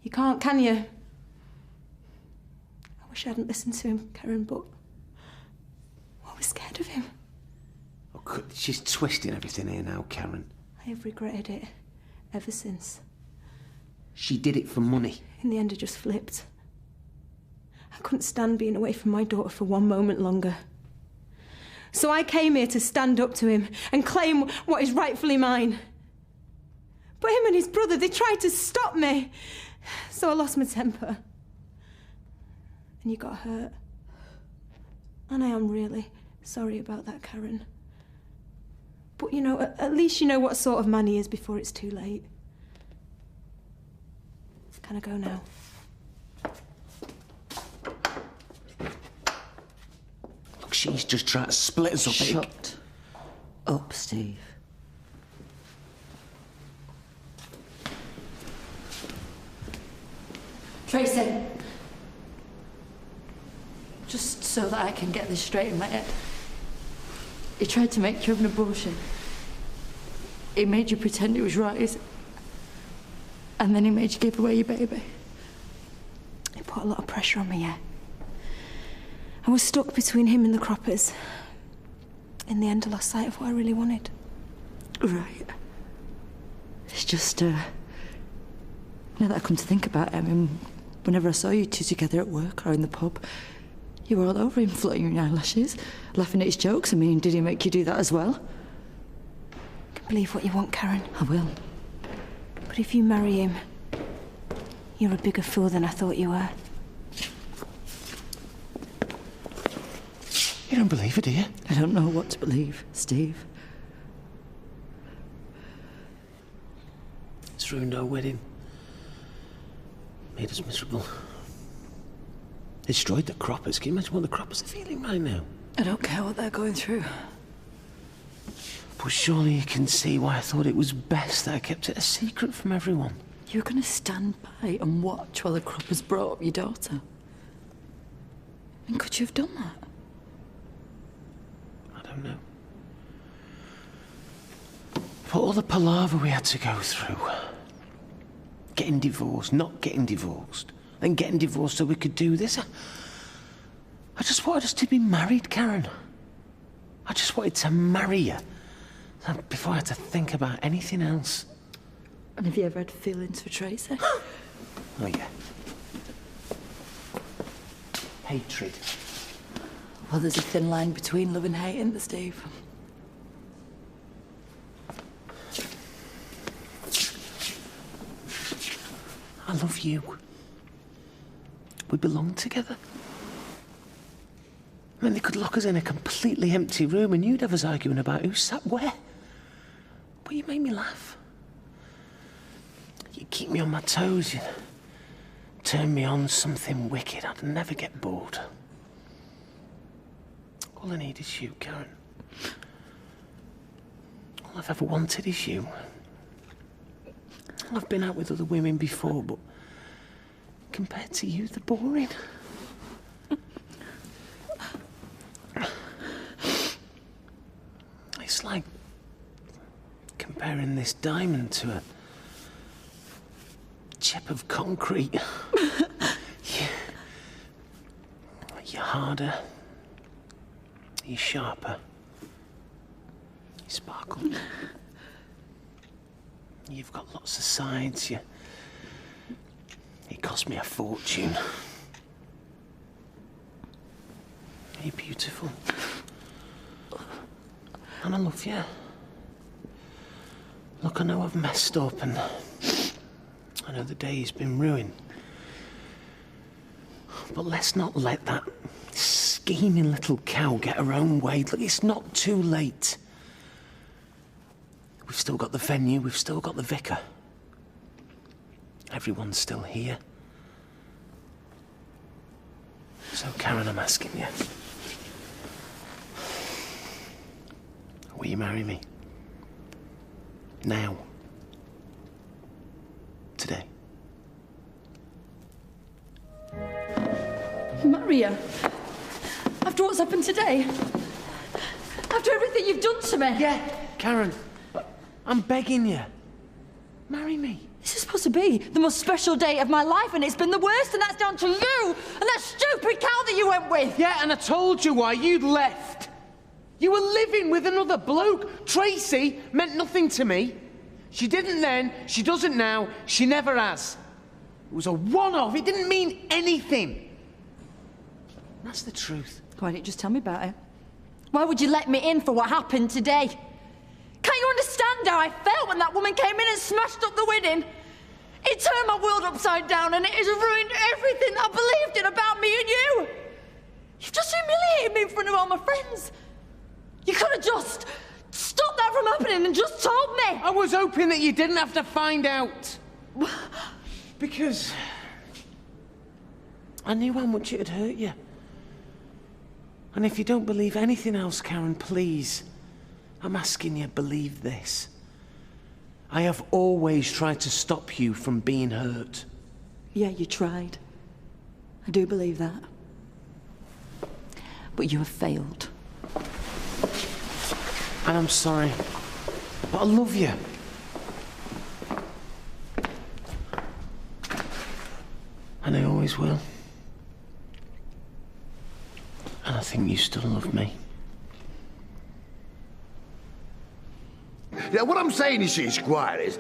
You can't, can you? I wish I hadn't listened to him, Karen, but I was scared of him. Oh, she's twisting everything here now, Karen. I have regretted it ever since. She did it for money. In the end, I just flipped. I couldn't stand being away from my daughter for one moment longer. So I came here to stand up to him and claim what is rightfully mine. But him and his brother, they tried to stop me. So I lost my temper. And you got hurt. And I am really sorry about that, Karen. But, you know, at least you know what sort of man he is before it's too late. Can I go now? Look, she's just trying to split us up. Shut up, Steve. Tracy. Just so that I can get this straight in my head. He tried to make you have an abortion. He made you pretend it was right. And then he made you give away your baby. He put a lot of pressure on me, yeah. I was stuck between him and the Croppers. In the end, I lost sight of what I really wanted. Right. It's just, now that I come to think about it, I mean, whenever I saw you two together at work or in the pub, you were all over him, flirting your eyelashes, laughing at his jokes. I mean, did he make you do that as well? You can believe what you want, Karen. I will. But if you marry him, you're a bigger fool than I thought you were. You don't believe it, do you? I don't know what to believe, Steve. It's ruined our wedding. Made us miserable. Destroyed the Croppers. Can you imagine what the Croppers are feeling right now? I don't care what they're going through. But surely you can see why I thought it was best that I kept it a secret from everyone. You were going to stand by and watch while the Croppers brought up your daughter. And could you have done that? I don't know. But all the palaver we had to go through. Getting divorced, not getting divorced. and getting divorced so we could do this. I just wanted us to be married, Karen. I just wanted to marry you before I had to think about anything else. And have you ever had feelings for Tracy? Oh, yeah. Hatred. Well, there's a thin line between love and hate, isn't there, Steve? I love you. We belong together. I mean, they could lock us in a completely empty room and you'd have us arguing about who sat where. But you make me laugh. You keep me on my toes. You turn me on something wicked. I'd never get bored. All I need is you, Karen. All I've ever wanted is you. I've been out with other women before, but compared to you, they're boring. It's like comparing this diamond to a chip of concrete. You're harder. You're sharper. You sparkle. You've got lots of sides. It cost me a fortune. You're beautiful. And I love you. Look, I know I've messed up and I know the day's been ruined. But let's not let that scheming little cow get her own way. Look, it's not too late. We've still got the venue, we've still got the vicar. Everyone's still here. So, Karen, I'm asking you. Will you marry me? Now. Today. Marry her? After what's happened today? After everything you've done to me? Yeah, Karen. I'm begging you. Marry me. This is supposed to be the most special day of my life, and it's been the worst, and that's down to you and that stupid cow that you went with. Yeah, and I told you why you'd left. You were living with another bloke. Tracy meant nothing to me. She didn't then, she doesn't now, she never has. It was a one-off. It didn't mean anything. That's the truth. Why didn't you just tell me about it? Why would you let me in for what happened today? Can't you understand how I felt when that woman came in and smashed up the wedding? It turned my world upside down and it has ruined everything I believed in about me and you. You've just humiliated me in front of all my friends. You could have just stopped that from happening and just told me. I was hoping that you didn't have to find out. Because I knew how much it had hurt you. And if you don't believe anything else, Karen, please, I'm asking you, believe this. I have always tried to stop you from being hurt. Yeah, you tried. I do believe that. But you have failed. And I'm sorry. But I love you. And I always will. And I think you still love me. Yeah, what I'm saying, you see, Squire, is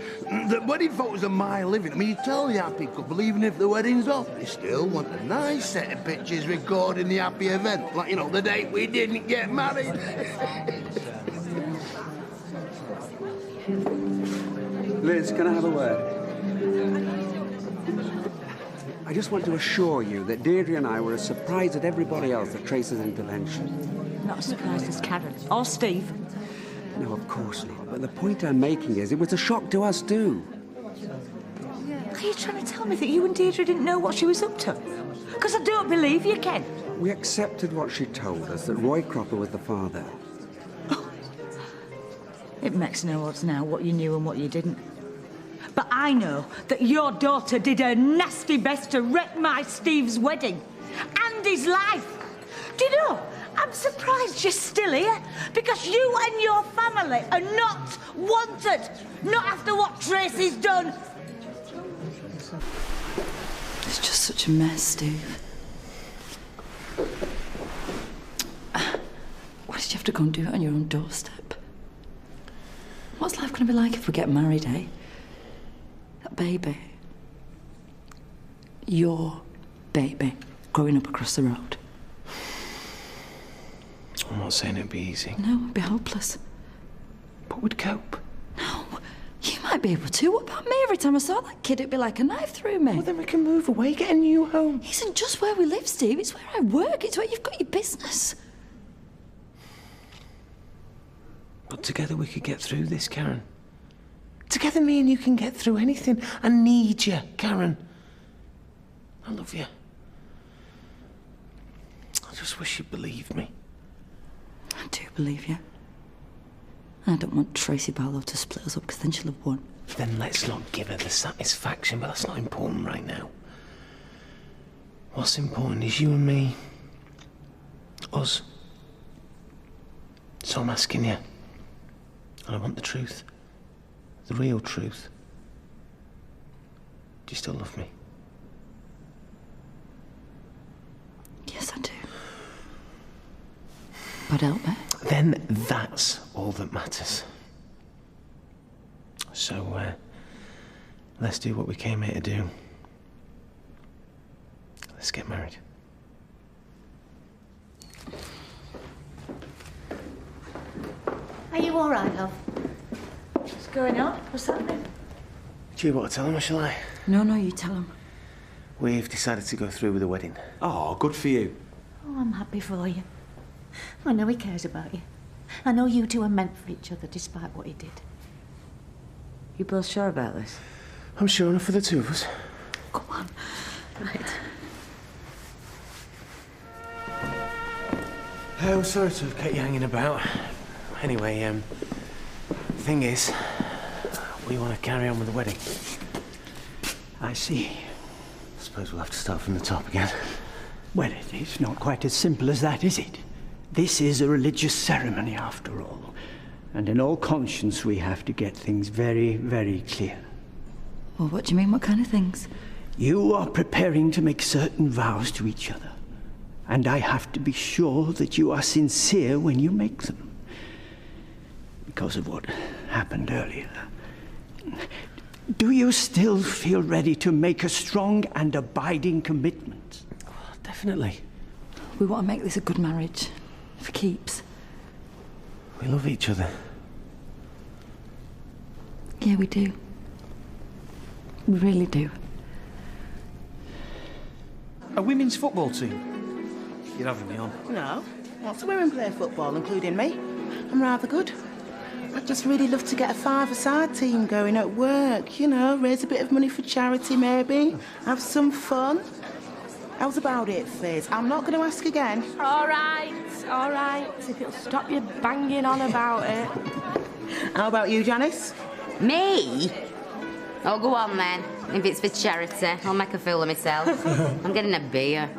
that wedding photos are my living. I mean, you tell the happy couple, even if the wedding's off, they still want a nice set of pictures recording the happy event. Like, you know, the date we didn't get married. Liz, can I have a word? I just want to assure you that Deirdre and I were as surprised as everybody else at Tracy's intervention. Not as surprised as Karen. Or Steve. No, of course not. But the point I'm making is it was a shock to us too. Are you trying to tell me that you and Deirdre didn't know what she was up to? Because I don't believe you, Ken. We accepted what she told us, that Roy Cropper was the father. It makes no odds now what you knew and what you didn't. But I know that your daughter did her nasty best to wreck my Steve's wedding and his life. Do you know, I'm surprised you're still here because you and your family are not wanted. Not after what Tracy's done. It's just such a mess, Steve. Why did you have to go and do it on your own doorstep? What's life going to be like if we get married, eh? That baby. Your baby growing up across the road. I'm not saying it'd be easy. No, it'd be hopeless. But we'd cope. No, you might be able to. What about me? Every time I saw that kid, it'd be like a knife through me. Well, then we can move away, get a new home. It isn't just where we live, Steve. It's where I work. It's where you've got your business. But together we could get through this, Karen. Together me and you can get through anything. I need you, Karen. I love you. I just wish you'd believe me. I do believe you. I don't want Tracy Barlow to split us up because then she'll have won. Then let's not give her the satisfaction, but that's not important right now. What's important is you and me. Us. So I'm asking you. And I want the truth. The real truth. Do you still love me? Yes, I do. But help me. Then that's all that matters. So, let's do what we came here to do. Let's get married. Are you all right, love? What's going on? What's happening? Do you want to tell him or shall I? No, you tell him. We've decided to go through with the wedding. Oh, good for you. Oh, I'm happy for you. I know he cares about you. I know you two are meant for each other, despite what he did. You both sure about this? I'm sure enough for the two of us. Come on. Right. Oh, sorry to have kept you hanging about. Anyway, thing is, we want to carry on with the wedding. I see. I suppose we'll have to start from the top again. Well, it's not quite as simple as that, is it? This is a religious ceremony, after all. And in all conscience, we have to get things very, very clear. Well, what do you mean? What kind of things? You are preparing to make certain vows to each other. And I have to be sure that you are sincere when you make them. Because of what happened earlier. Do you still feel ready to make a strong and abiding commitment? Oh, definitely. We want to make this a good marriage. For keeps. We love each other. Yeah, we do. We really do. A women's football team? You're having me on. No. Lots of women play football, including me. I'm rather good. I'd just really love to get a five-a-side team going at work. You know, raise a bit of money for charity, maybe. Have some fun. How's about it, Fizz? I'm not going to ask again. All right. If it'll stop you banging on about it. How about you, Janice? Me? Oh, go on, then. If it's for charity, I'll make a fool of myself. I'm getting a beer.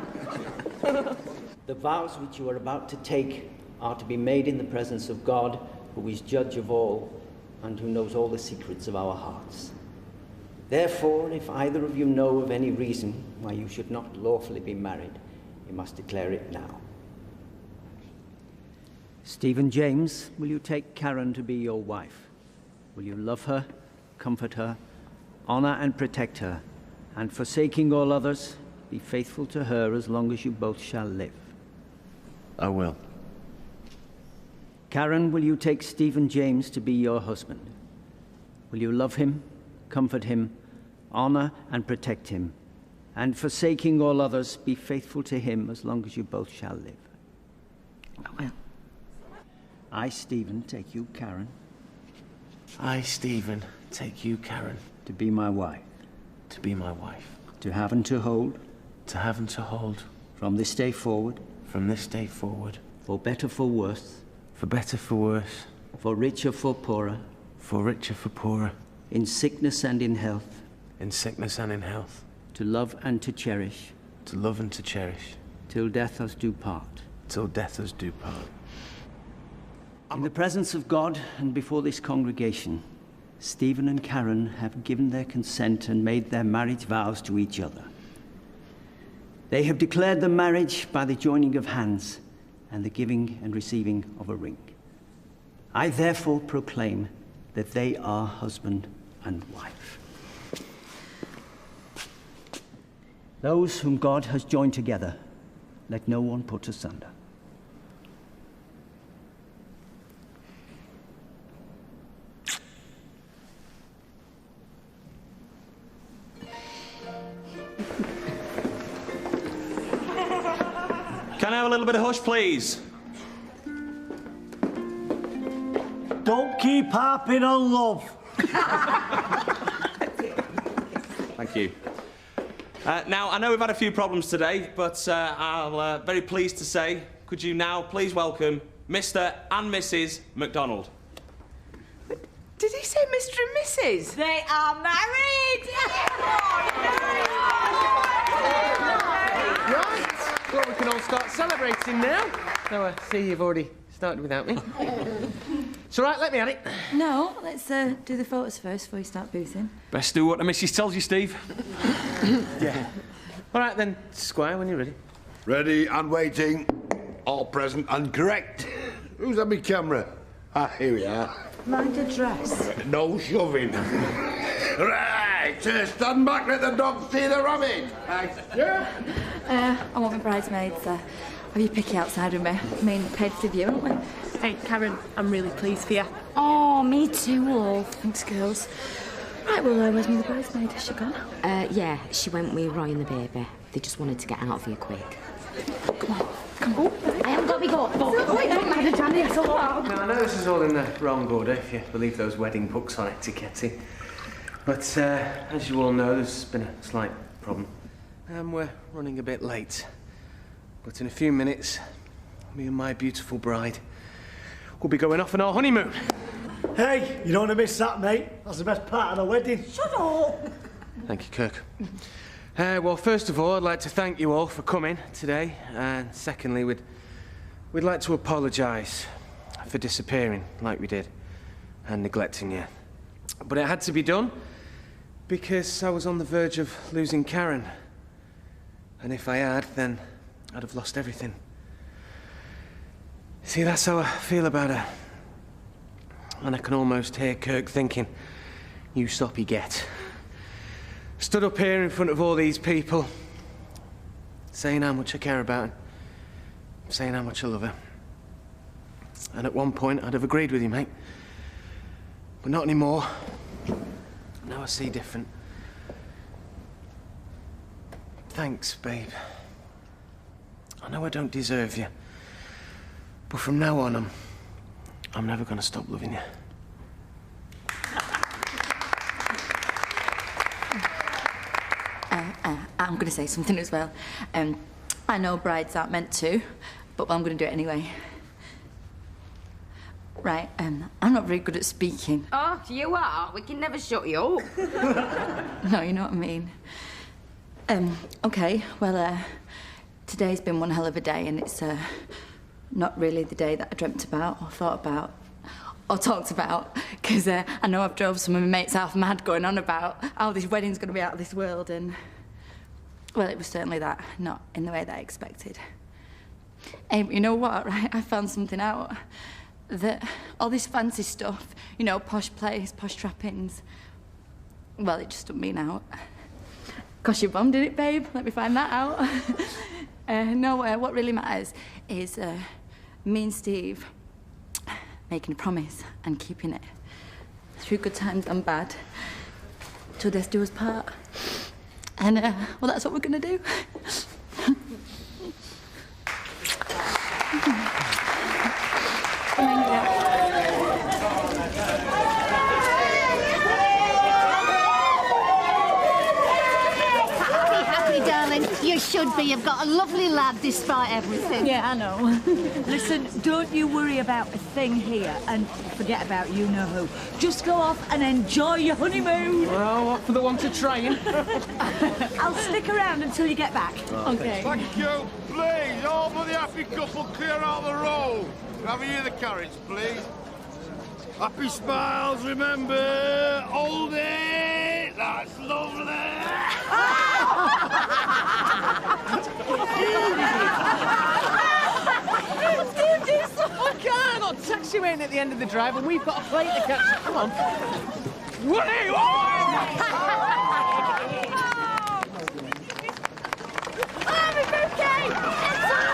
The vows which you are about to take are to be made in the presence of God, who is judge of all and who knows all the secrets of our hearts. Therefore, if either of you know of any reason why you should not lawfully be married, you must declare it now. Stephen James, will you take Karen to be your wife? Will you love her, comfort her, honor and protect her, and forsaking all others, be faithful to her as long as you both shall live? I will. Karen, will you take Stephen James to be your husband? Will you love him, comfort him, honor and protect him, and forsaking all others, be faithful to him as long as you both shall live? I will. I, Stephen, take you, Karen. I, Stephen, take you, Karen. To be my wife. To be my wife. To have and to hold. To have and to hold. From this day forward. From this day forward. For better, for worse. For better, for worse. For richer, for poorer. For richer, for poorer. In sickness and in health. In sickness and in health. To love and to cherish. To love and to cherish. Till death us do part. Till death us do part. In the presence of God and before this congregation, Stephen and Karen have given their consent and made their marriage vows to each other. They have declared the marriage by the joining of hands and the giving and receiving of a ring. I therefore proclaim that they are husband and wife. Those whom God has joined together, let no one put asunder. Can I have a little bit of hush, please? Don't keep harping on love. Thank you. Now, I know we've had a few problems today, but I'm very pleased to say, could you now please welcome Mr. and Mrs. MacDonald? Did he say Mr. and Mrs.? They are married! Right. Well, we can all start celebrating now. Oh, I see you've already started without me. It's all right, let me at it. No, let's do the photos first before you start boozing. Best do what the missus tells you, Steve. Yeah. All right then, Squire, when you're ready. Ready and waiting. All present and correct. Who's on my camera? Ah, here we are. Mind your dress. No shoving. Right, stand back, let the dog see the rabbit. Yeah. I want my bridesmaids. Have you picky outside with me? I mean, paid for the view, haven't we? Hey, Karen, I'm really pleased for you. Oh, me too, Wolf. Thanks, girls. Right, well, where's my bridesmaid? Has she gone? Yeah, she went with Roy and the baby. They just wanted to get out of here quick. Come on. Oh, I haven't got me go. Wait, don't matter, Danny, it's all right. Now, I know this is all in the wrong order, if you believe those wedding books on etiquette. But, as you all know, there's been a slight problem. We're running a bit late. But in a few minutes, me and my beautiful bride will be going off on our honeymoon. Hey, you don't want to miss that, mate. That's the best part of the wedding. Shut up! Thank you, Kirk. Well, first of all, I'd like to thank you all for coming today. And secondly, we'd like to apologise for disappearing like we did and neglecting you. But it had to be done because I was on the verge of losing Karen. And if I had, then I'd have lost everything. See, that's how I feel about her. And I can almost hear Kirk thinking, you soppy get. Stood up here in front of all these people, saying how much I care about her, saying how much I love her. And at one point, I'd have agreed with you, mate. But not anymore. Now I see different. Thanks, babe. I know I don't deserve you. But from now on, I'm never going to stop loving you. I'm going to say something as well. I know brides aren't meant to, but I'm going to do it anyway. Right, I'm not very good at speaking. Oh, you are? We can never shut you up. No, you know what I mean. Okay, well, today's been one hell of a day, and it's not really the day that I dreamt about or thought about or talked about, because I know I've drove some of my mates half mad going on about how this wedding's going to be out of this world, and, well, it was certainly that, not in the way that I expected. Hey, you know what, right? I found something out. That all this fancy stuff, you know, posh place, posh trappings, well, it just took me out. Cost your bum, did it, babe? Let me find that out. No, what really matters is me and Steve making a promise and keeping it. Through good times and bad. Till death do us part. And, well, that's what we're gonna do. Happy, darling. You should be. You've got a lovely lad despite everything. Yeah, I know. Listen, don't you worry about a thing here and forget about you-know-who. Just go off and enjoy your honeymoon. Well, what for the want of trying? I'll stick around until you get back. Okay. Thank you. Please, all for the happy couple, clear out the road. Have you the carriage, please? Happy smiles, remember. Hold it. That's lovely. course you ain't at the end of the drive, and we've got a plane to catch. Come on. Woody! Oh, my bouquet! It's